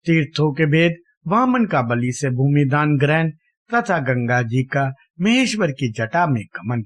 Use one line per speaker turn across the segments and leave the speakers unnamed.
तीर्थों के भेद, वामन का बलि से भूमिदान ग्रहण तथा गंगा जी का महेश्वर की जटा में गमन।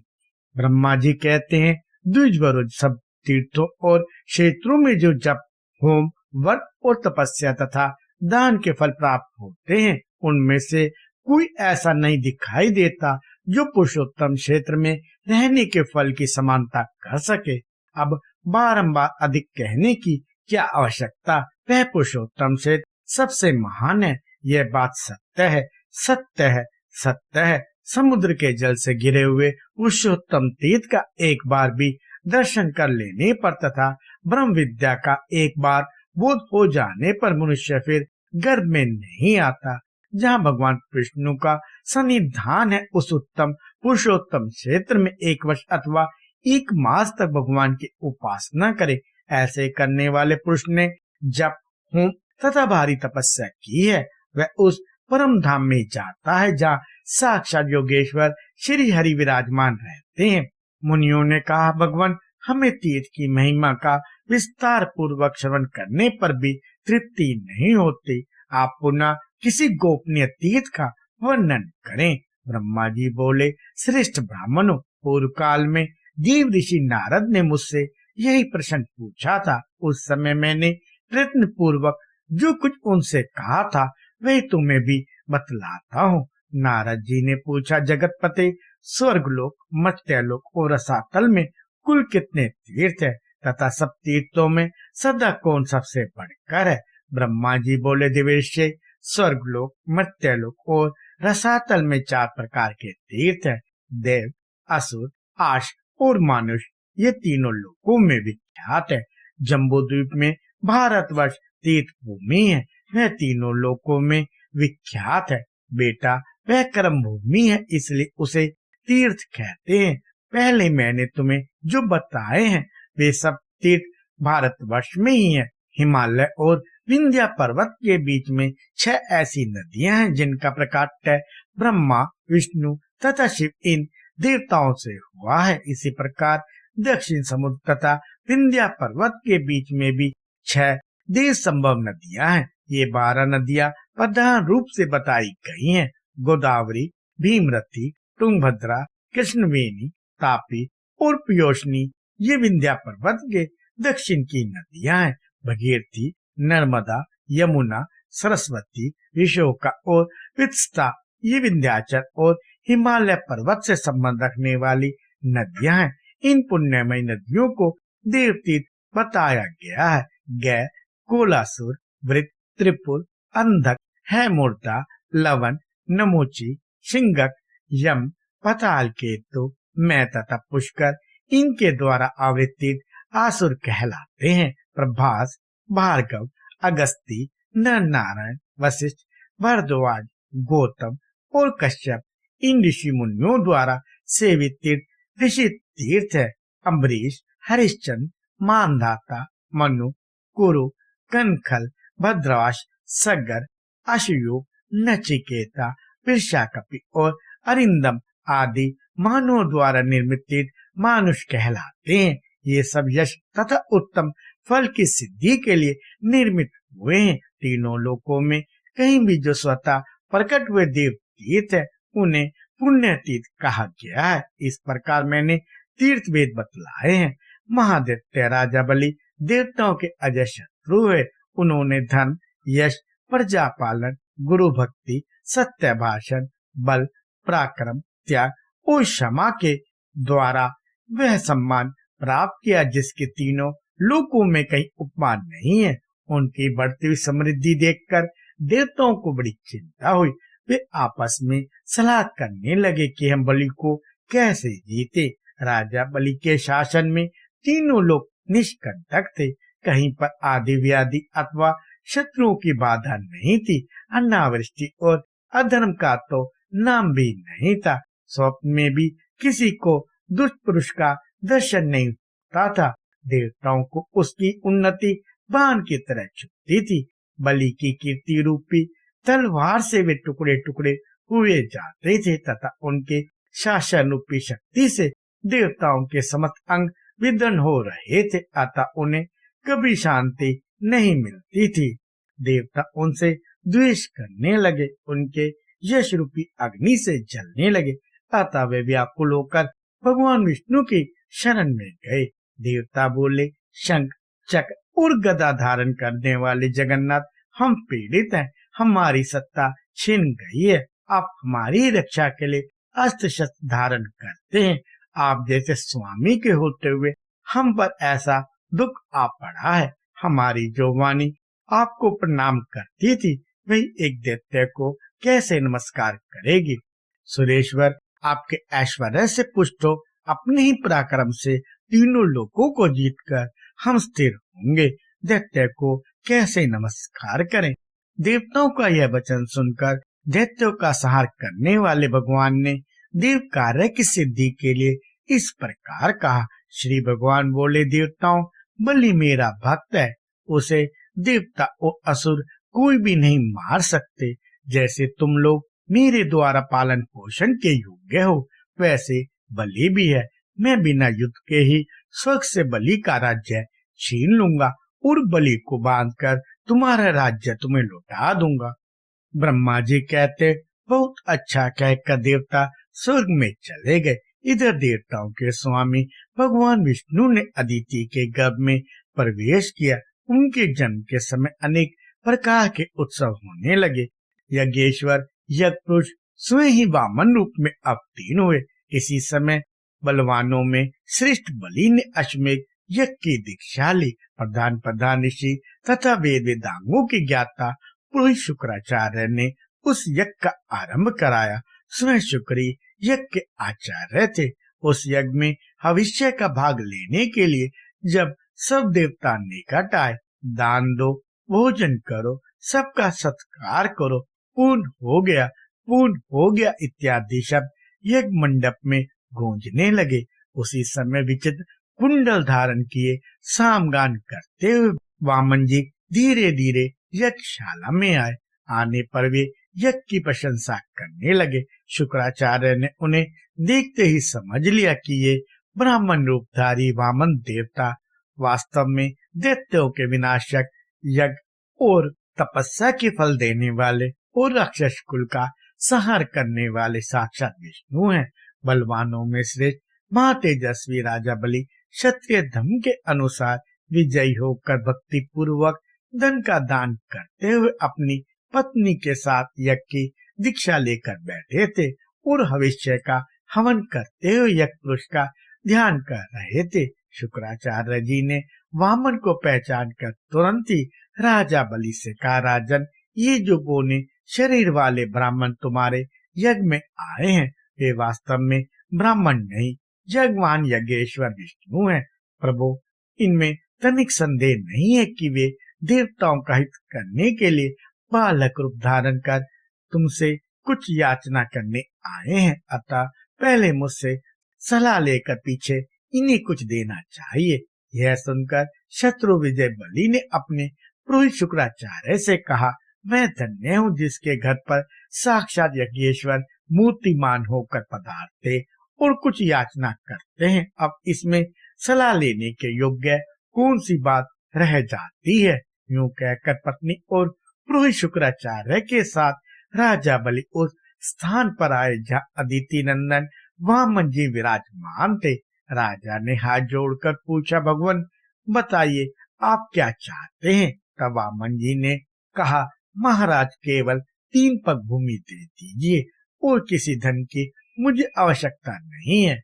ब्रह्मा जी कहते हैं, द्विजवरुज सब तीर्थों और क्षेत्रों में जो जप, होम, व्रत और तपस्या तथा दान के फल प्राप्त होते हैं, उनमें से कोई ऐसा नहीं दिखाई देता जो पुरुषोत्तम क्षेत्र में रहने के फल की समानता कर सके। अब बारंबार अधिक कहने की क्या आवश्यकता, वह पुरुषोत्तम क्षेत्र सबसे महान है। यह बात सत्य है, सत्य है, सत्य है। समुद्र के जल से घिरे हुए पुरुषोत्तम तीर्थ का एक बार भी दर्शन कर लेने पर तथा ब्रह्म विद्या का एक बार बोध हो जाने पर मनुष्य फिर गर्भ में नहीं आता। जहाँ भगवान विष्णु का सन्निधान है, उस उत्तम पुरुषोत्तम क्षेत्र में 1 वर्ष अथवा 1 मास तक भगवान की उपासना करे। ऐसे करने वाले पुरुष ने जप, होम तथा भारी तपस्या की है, वह उस परम धाम में जाता है जहाँ साक्षात योगेश्वर श्री हरि विराजमान रहते हैं। मुनियों ने कहा, भगवान, हमें तीर्थ की महिमा का विस्तार पूर्वक श्रवण करने पर भी तृप्ति नहीं होती। आप पुनः किसी गोपनीय तीर्थ का वर्णन करें। ब्रह्मा जी बोले, श्रेष्ठ ब्राह्मणों, पूर्व काल में देव ऋषि नारद ने मुझसे यही प्रश्न पूछा था। उस समय मैंने प्रयत्न पूर्वक जो कुछ उनसे कहा था वही तुम्हें भी बतलाता हूँ। नारद जी ने पूछा, जगतपते, स्वर्गलोक, मर्त्यलोक और रसातल में कुल कितने तीर्थ है तथा सब तीर्थों में सदा कौन सबसे बढ़कर है? ब्रह्मा जी बोले, देवर्षि, स्वर्गलोक, मर्त्यलोक और रसातल में 4 प्रकार के तीर्थ है। देव, असुर, आश और मानुष, ये तीनों लोकों में विख्यात है। जम्बू द्वीप में भारतवर्ष तीर्थ भूमि है, वह तीनों लोकों में विख्यात है। बेटा, वह कर्म भूमि है, इसलिए उसे तीर्थ कहते हैं। पहले मैंने तुम्हें जो बताए हैं वे सब तीर्थ भारतवर्ष में ही है। हिमालय और विंध्या पर्वत के बीच में 6 ऐसी नदियां हैं जिनका प्रकाट्य ब्रह्मा, विष्णु तथा शिव इन देवताओं से हुआ है। इसी प्रकार दक्षिण समुद्र तथा विंध्या पर्वत के बीच में भी 6 देव संभव नदियां हैं। ये 12 नदियां प्रधान रूप से बताई गई हैं। गोदावरी, भीमरथी, तुंगभद्रा, कृष्णवेणी, तापी और पयोष्णी ये विंध्या पर्वत के दक्षिण की नदियां हैं। भगीरथी, नर्मदा, यमुना, सरस्वती, विशोका और वित्सता ये विंध्याचल और हिमालय पर्वत से संबंध रखने वाली नदियां हैं। इन पुण्यमयी नदियों को देवतीर्थ बताया गया है। गै, कोलासुर, वृत, त्रिपुर, अंधक, हैमूर्ता, लवन, नमोची, शिंगक, यम, पताल केतु, मैं तथा पुष्कर इनके द्वारा आवृत्त आसुर कहलाते हैं। प्रभास, भार्गव, अगस्ती, नर नारायण, वशिष्ठ, भरद्वाज, गौतम और कश्यप इन ऋषि मुनियों द्वारा सेवित तीर्थ ऋषि तीर्थ है। अम्बरीश, हरिश्चंद्र, मानधाता, मनु, कुरु, कनखल, भद्रवाश, सगर, अशयुग, नचिकेता, विशाकपि और अरिंदम आदि मानवों द्वारा निर्मित तीर्थ मानुष कहलाते हैं। ये सब यश तथा उत्तम फल की सिद्धि के लिए निर्मित हुए हैं। तीनों लोकों में कहीं भी जो स्वतः प्रकट हुए देव तीर्थ है उन्हें पुण्य तीर्थ कहा गया है। इस प्रकार मैंने तीर्थ वेद बतलाए हैं। महादैत्य राजा बलि देवताओं के अजय शत्रु हुए। उन्होंने धन, यश, प्रजा पालन, गुरु भक्ति, सत्य भाषण, बल, पराक्रम, त्याग और क्षमा के द्वारा वह सम्मान प्राप्त किया जिसके तीनों लोकों में कहीं उपमा नहीं है। उनकी बढ़ती हुई समृद्धि देखकर देवताओं को बड़ी चिंता हुई। वे आपस में सलाह करने लगे कि हम बलि को कैसे जीते। राजा बलि के शासन में तीनों लोग निष्कंटक थे। कहीं पर आदि व्याधि अथवा शत्रुओं की बाधा नहीं थी। अनावृष्टि और अधर्म का तो नाम भी नहीं था। स्वप्न में भी किसी को दुष्ट पुरुष का दर्शन नहीं होता था। देवताओं को उसकी उन्नति बाण की तरह छुपती थी। बलि की कीर्ति रूपी तलवार से वे टुकड़े टुकड़े हुए जाते थे तथा उनके शासन रूपी शक्ति से देवताओं के समस्त अंग विदन हो रहे थे, अतः उन्हें कभी शांति नहीं मिलती थी। देवता उनसे द्वेष करने लगे, उनके यश रूपी अग्नि से जलने लगे। अतः वे व्याकुल होकर भगवान विष्णु की शरण में गए। देवता बोले, शंख चक्र और गदा धारण करने वाले जगन्नाथ, हम पीड़ित हैं, हमारी सत्ता छिन गई है। आप हमारी रक्षा के लिए अस्त्र शस्त्र धारण करते हैं। आप जैसे स्वामी के होते हुए हम पर ऐसा दुख आ पड़ा है। हमारी जो वाणी आपको प्रणाम करती थी, वही एक दैत्य को कैसे नमस्कार करेगी। सुरेश्वर, आपके ऐश्वर्य से पुष्ट हो अपने ही पराक्रम से तीनों लोकों को जीतकर हम स्थिर होंगे। दैत्य को कैसे नमस्कार करें। देवताओं का यह वचन सुनकर दैत्यों का संहार करने वाले भगवान ने देव कार्य की सिद्धि के लिए इस प्रकार कहा। श्री भगवान बोले, देवताओं, बलि मेरा भक्त है, उसे देवता और असुर कोई भी नहीं मार सकते। जैसे तुम लोग मेरे द्वारा पालन पोषण के योग्य हो, वैसे बलि भी है। मैं बिना युद्ध के ही स्वर्ग से बलि का राज्य छीन लूंगा और बलि को बांधकर तुम्हारा राज्य तुम्हें लौटा दूंगा। ब्रह्मा जी कहते, बहुत अच्छा कहकर देवता स्वर्ग में चले गए। इधर देवताओं के स्वामी भगवान विष्णु ने अदिति के गर्भ में प्रवेश किया। उनके जन्म के समय अनेक प्रकार के उत्सव होने लगे। यज्ञेश्वर यज्ञपुरुष स्वयं ही वामन रूप में अवतीर्ण हुए। इसी समय बलवानों में श्रेष्ठ बलि ने अश्वमेध यज्ञ की दीक्षा ली। प्रधान ऋषि तथा वेद वेदांगों के ज्ञाता पुरोहित शुक्राचार्य ने उस यज्ञ का आरंभ कराया। स्वयं शुक्री यज्ञ के आचार्य थे। उस यज्ञ में भविष्य का भाग लेने के लिए जब सब देवता निकट आए, दान दो, भोजन करो, सबका सत्कार करो, पूर्ण हो गया इत्यादि शब्द यज्ञ मंडप में गूंजने लगे। उसी समय विचित्र कुंडल धारण किए सामगान करते हुए वामन जी धीरे धीरे यज्ञशाला में आए। आने पर वे यज्ञ की प्रशंसा करने लगे। शुक्राचार्य ने उन्हें देखते ही समझ लिया कि ये ब्राह्मण रूपधारी वामन देवता वास्तव में दैत्यों के विनाशक यज्ञ और तपस्या के फल देने वाले और राक्षस कुल का संहार करने वाले साक्षात विष्णु हैं। बलवानों में श्रेष्ठ महातेजस्वी राजा बलि क्षत्रिय धर्म के अनुसार विजयी होकर भक्ति पूर्वक धन का दान करते हुए अपनी पत्नी के साथ यज्ञ की दीक्षा लेकर बैठे थे और भविष्य का हवन करते हुए यज्ञ पुरुष का ध्यान कर रहे थे। शुक्राचार्य जी ने वामन को पहचान कर तुरंत ही राजा बलि से कहा, राजन, ये जो बोने शरीर वाले ब्राह्मण तुम्हारे यज्ञ में आए हैं, वे वास्तव में ब्राह्मण नहीं, यज्ञवान यज्ञेश्वर विष्णु हैं। प्रभु, इनमें तनिक संदेह नहीं है कि वे देवताओं का हित करने के लिए बालक रूप धारण कर तुमसे कुछ याचना करने आए हैं। अतः पहले मुझसे सलाह लेकर पीछे इन्हें कुछ देना चाहिए। यह सुनकर शत्रु विजय बलि ने अपने पुरोहित शुक्राचार्य से कहा, मैं धन्य हूँ जिसके घर पर साक्षात यज्ञेश्वर मूर्तिमान होकर पधारते और कुछ याचना करते हैं। अब इसमें सलाह लेने के योग्य कौन सी बात रह जाती है। यूं कहकर पत्नी और पुरोहित शुक्राचार्य के साथ राजा बलि उस स्थान पर आए जहाँ अदिति नंदन वामन जी विराजमान थे। राजा ने हाथ जोड़कर पूछा, भगवान बताइए आप क्या चाहते हैं। तब वामन जी ने कहा, महाराज, केवल 3 पग भूमि दे दीजिए और किसी धन की मुझे आवश्यकता नहीं है।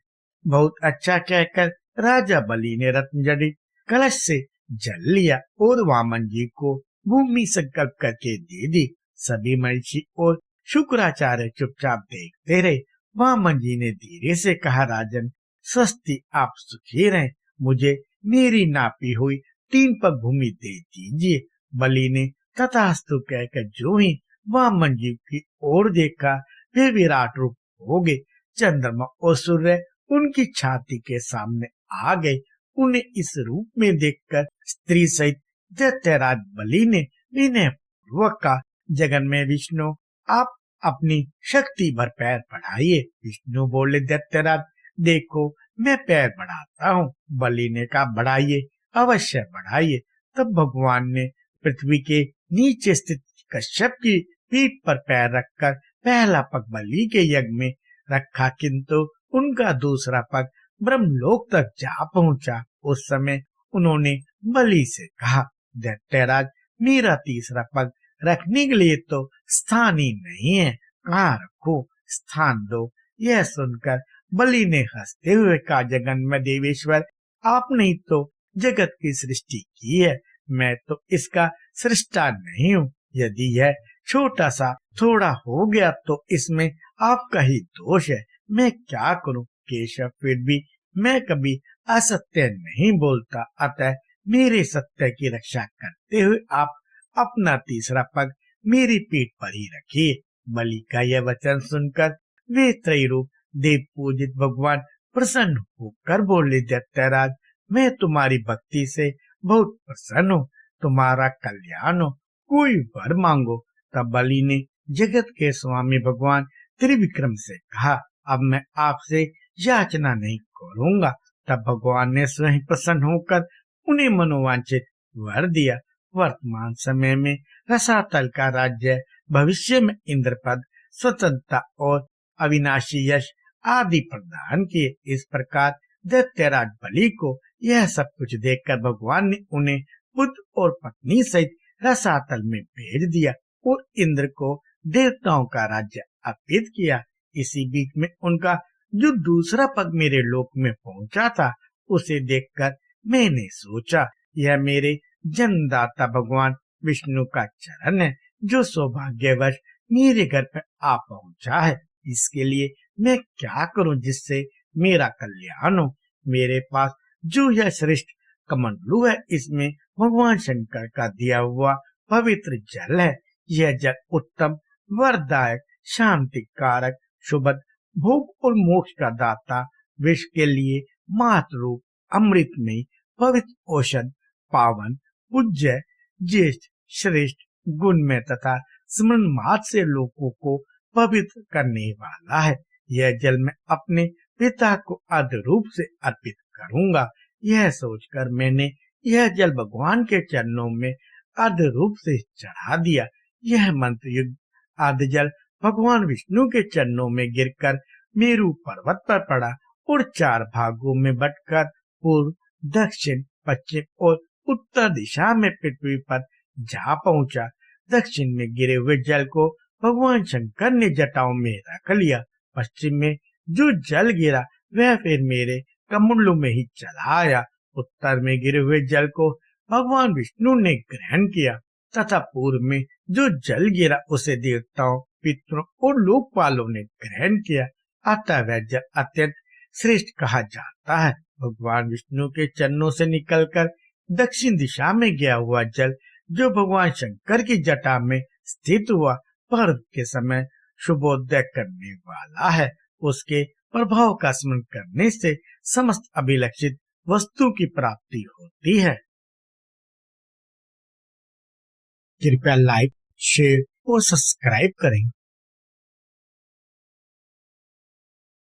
बहुत अच्छा कहकर राजा बलि ने रत्न जड़ित कलश से जल लिया और वामन जी को भूमि संकल्प करके दे दी। सभी महर्षि और शुक्राचार्य चुपचाप देखते रहे। वामन जी ने धीरे से कहा, राजन, स्वस्ति, आप सुखी रहें, मुझे मेरी नापी हुई 3 पग भूमि दे दीजिए। बलि ने तथास्तु कहकर जो ही वामन जी की ओर देखा, वे विराट रूप हो गए। चंद्रमा और सूर्य उनकी छाती के सामने आ गए। उन्हें इस रूप में देखकर स्त्री सहित दैत्यराज बलि ने विनय पूर्वक कहा, जगन में विष्णु, आप अपनी शक्ति भर पैर बढ़ाइए। विष्णु बोले, दैत्यराज, देखो मैं पैर बढ़ाता हूँ। बलि ने कहा, बढ़ाइए, अवश्य बढ़ाइए। तब भगवान ने पृथ्वी के नीचे स्थित कश्यप की पीठ पर पैर रखकर पहला पग बलि के यज्ञ में रखा, किंतु उनका दूसरा पग ब्रह्मलोक तक जा पहुंचा। उस समय उन्होंने बलि से कहा, दैत्यराज, मेरा तीसरा पग रखने के लिए तो स्थान ही नहीं है, कहाँ रखूं, स्थान दो। यह सुनकर बलि ने हंसते हुए कहा, जगन में देवेश्वर, आपने ही तो जगत की सृष्टि की है, मैं तो इसका सृष्टा नहीं हूँ। यदि यह छोटा सा थोड़ा हो गया तो इसमें आपका ही दोष है, मैं क्या करूं केशव। फिर भी मैं कभी असत्य नहीं बोलता, अतः मेरे सत्य की रक्षा करते हुए आप अपना तीसरा पग मेरी पीठ पर ही रखिए। बलि का यह वचन सुनकर वे त्रैरूप देव पूजित भगवान प्रसन्न होकर बोले, दैत्यराज, मैं तुम्हारी भक्ति से बहुत प्रसन्न हूँ, तुम्हारा कल्याण हो, कोई वर मांगो। तब बलि ने जगत के स्वामी भगवान त्रिविक्रम से कहा, अब मैं आपसे याचना नहीं करूंगा। तब भगवान ने स्वयं प्रसन्न होकर उन्हें मनोवांछित वर दिया। वर्तमान समय में रसातल का राज्य, भविष्य में इंद्रपद, स्वतंत्रता और अविनाशी यश आदि प्रदान किए। इस प्रकार दैत्यराज बलि को यह सब कुछ देखकर भगवान ने उन्हें पुत्र और पत्नी सहित रसातल में भेज दिया और इंद्र को देवताओं का राज्य अर्पित किया। इसी बीच में उनका जो दूसरा पग मेरे लोक में पहुंचा था, उसे देखकर मैंने सोचा, यह मेरे जन्मदाता भगवान विष्णु का चरण है, जो सौभाग्यवश मेरे घर पर आ पहुंचा है। इसके लिए मैं क्या करूं जिससे मेरा कल्याण हो। मेरे पास जो यह श्रेष्ठ कमंडलू है, इसमें भगवान शंकर का दिया हुआ पवित्र जल है। यह जल उत्तम, वरदायक, शांति कारक, शुभद, भोग और मोक्ष का दाता, विश्व के लिए मातृरूप, अमृतमय, पवित्र, औषध, पावन, पूज्य, ज्येष्ठ, श्रेष्ठ, गुणमय तथा स्मरण मात्र से लोगों को पवित्र करने वाला है। यह जल मैं अपने पिता को आद्य रूप से अर्पित करूंगा। यह सोचकर मैंने यह जल भगवान के चरणों में आद्य रूप से चढ़ा दिया। यह मंत्र युक्त आद्य जल भगवान विष्णु के चरणों में गिरकर मेरू पर्वत पर पड़ा और 4 भागों में बंटकर पूर्व, दक्षिण, पश्चिम और उत्तर दिशा में पृथ्वी पर जा पहुंचा। दक्षिण में गिरे हुए जल को भगवान शंकर ने जटाओं में रख लिया। पश्चिम में जो जल गिरा वह फिर मेरे कमंडलू में ही चला आया। उत्तर में गिरे हुए जल को भगवान विष्णु ने ग्रहण किया तथा पूर्व में जो जल गिरा उसे देवताओं, पितरों और लोकपालों ने ग्रहण किया। अतः वह जल अत्यंत श्रेष्ठ कहा जाता है। भगवान विष्णु के चरणों से निकलकर दक्षिण दिशा में गया हुआ जल, जो भगवान शंकर की जटा में स्थित हुआ, पर्व के समय शुभोदय करने वाला है। उसके प्रभाव का स्मरण करने से समस्त अभिलषित वस्तु की प्राप्ति होती है। कृपया लाइक, शेयर और सब्सक्राइब करें।